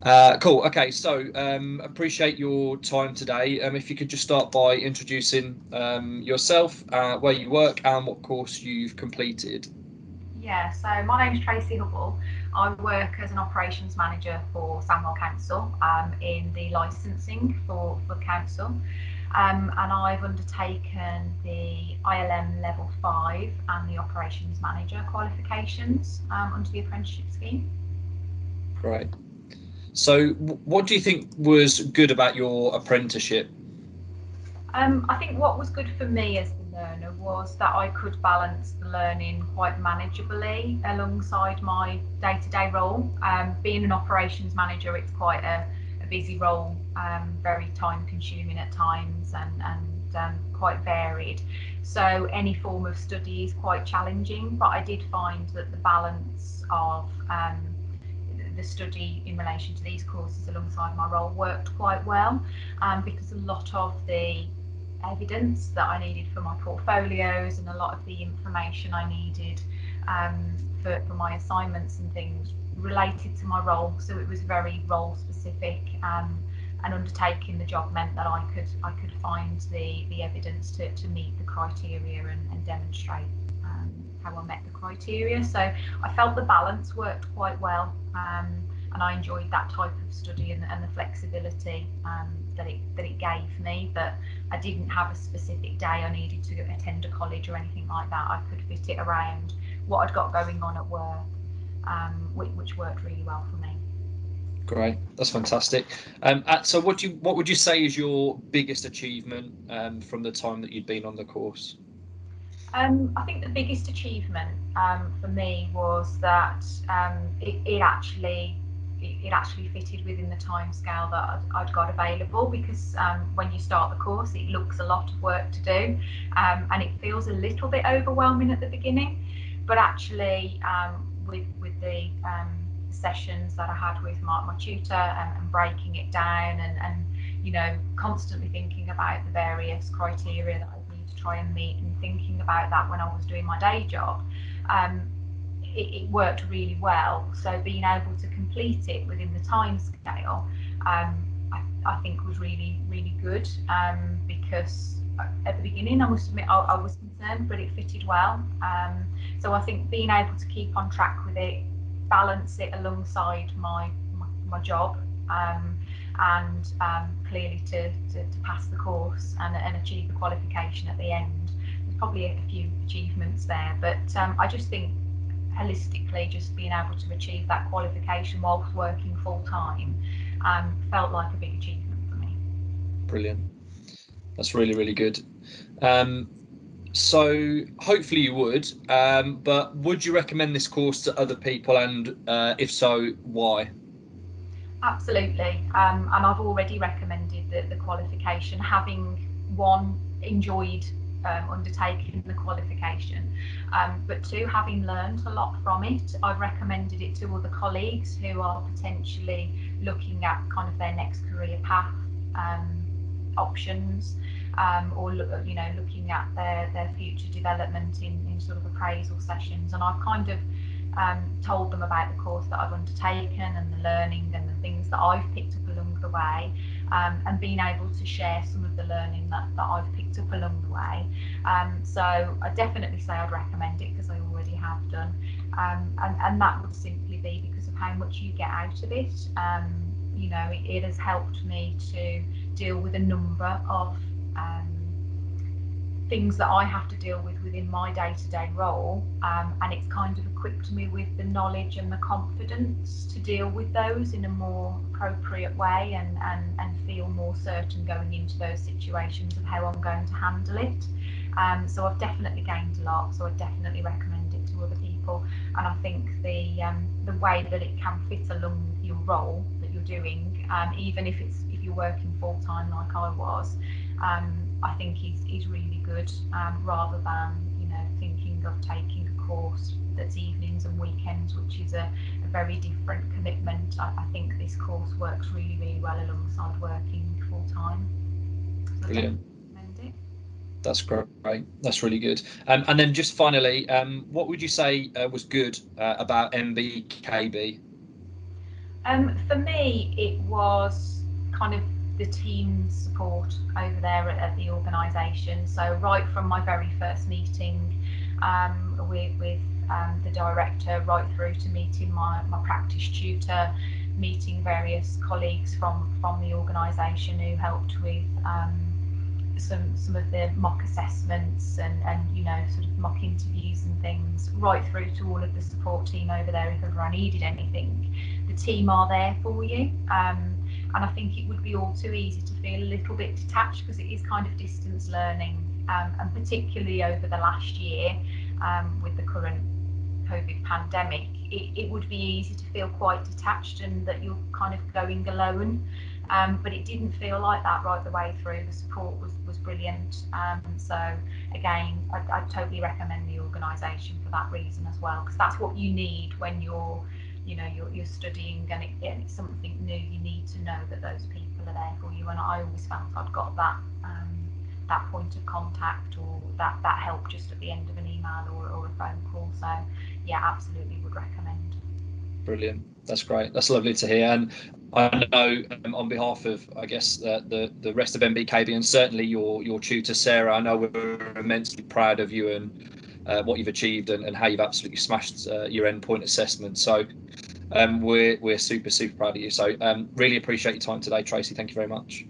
Cool. Okay, so appreciate your time today. If you could just start by introducing yourself, where you work, and what course you've completed. Yeah, so my name's Tracy Hubball. I work as an operations manager for Sandwell Council in the licensing for the council. And I've undertaken the ILM level 5 and the operations manager qualifications under the apprenticeship scheme. Great. So, what do you think was good about your apprenticeship? I think what was good for me as the learner was that I could balance the learning quite manageably alongside my day-to-day role. Being an operations manager, it's quite a busy role, very time-consuming at times and quite varied. So any form of study is quite challenging, but I did find that the balance of the study in relation to these courses alongside my role worked quite well, because a lot of the evidence that I needed for my portfolios and a lot of the information I needed for my assignments and things related to my role. So it was very role specific, and undertaking the job meant that I could find the evidence to meet the criteria and demonstrate how I met the criteria. So I felt the balance worked quite well, and I enjoyed that type of study and the flexibility that it gave me. That I didn't have a specific day I needed to attend a college or anything like that. I could fit it around what I'd got going on at work, which worked really well for me. Great, that's fantastic. So, what would you say is your biggest achievement from the time that you'd been on the course? I think the biggest achievement for me was that it actually fitted within the time scale that I'd got available, because when you start the course it looks a lot of work to do, and it feels a little bit overwhelming at the beginning, but actually with the sessions that I had with my tutor, and breaking it down, and constantly thinking about the various criteria that I need to try and meet, and thinking about that when I was doing my day job, um, it worked really well. So being able to complete it within the time scale, I think was really, really good, because at the beginning I must admit I was concerned, but it fitted well. So I think being able to keep on track with it, balance it alongside my job, and clearly to pass the course and achieve the qualification at the end. There's probably a few achievements there, but I just think holistically, just being able to achieve that qualification whilst working full time, felt like a big achievement for me. Brilliant. That's really, really good. Um, so hopefully you would, but would you recommend this course to other people? And if so, why? Absolutely, and I've already recommended the qualification, having one enjoyed undertaking the qualification, but two, having learned a lot from it. I've recommended it to other colleagues who are potentially looking at kind of their next career path, options, or looking at their future development in sort of appraisal sessions. And I've kind of told them about the course that I've undertaken and the learning and the things that I've picked up along the way, and being able to share some of the learning that I've picked up along the way. So I definitely say I'd recommend it, because I already have done, and that would simply be because of how much you get out of it. It has helped me to deal with a number of things that I have to deal with within my day-to-day role, and it's kind of equipped me with the knowledge and the confidence to deal with those in a more appropriate way, and feel more certain going into those situations of how I'm going to handle it. So I've definitely gained a lot, so I definitely recommend it to other people. And I think the way that it can fit along with your role that you're doing, even if you're working full time like I was, I think is really good, rather than thinking of taking a course that's evenings and weekends, which is a very different commitment. I think this course works really, really well alongside working full time. So I definitely Brilliant. recommend it. That's great. That's really good. And then just finally, what would you say was good about MBKB? For me, it was kind of the team's support over there at the organisation. So right from my very first meeting with the director, right through to meeting my practice tutor, meeting various colleagues from the organisation who helped with some of the mock assessments and you know, sort of mock interviews and things, right through to all of the support team over there if ever I needed anything. The team are there for you, and I think it would be all too easy to feel a little bit detached because it is kind of distance learning, and particularly over the last year with the current COVID pandemic, it would be easy to feel quite detached and that you're kind of going alone. But it didn't feel like that right the way through. The support was brilliant. So again, I'd totally recommend the organisation for that reason as well, because that's what you need when you're, you know, you're studying and it's something new. You need to know that those people are there for you. And I always felt I'd got that that point of contact or that help just at the end of an email or a phone call. So yeah, absolutely would recommend. Brilliant. That's great. That's lovely to hear. And I know on behalf of, I guess, the rest of MBKB and certainly your tutor, Sarah, I know we're immensely proud of you and what you've achieved and how you've absolutely smashed your endpoint assessment. So we're super proud of you. So really appreciate your time today, Tracy. Thank you very much.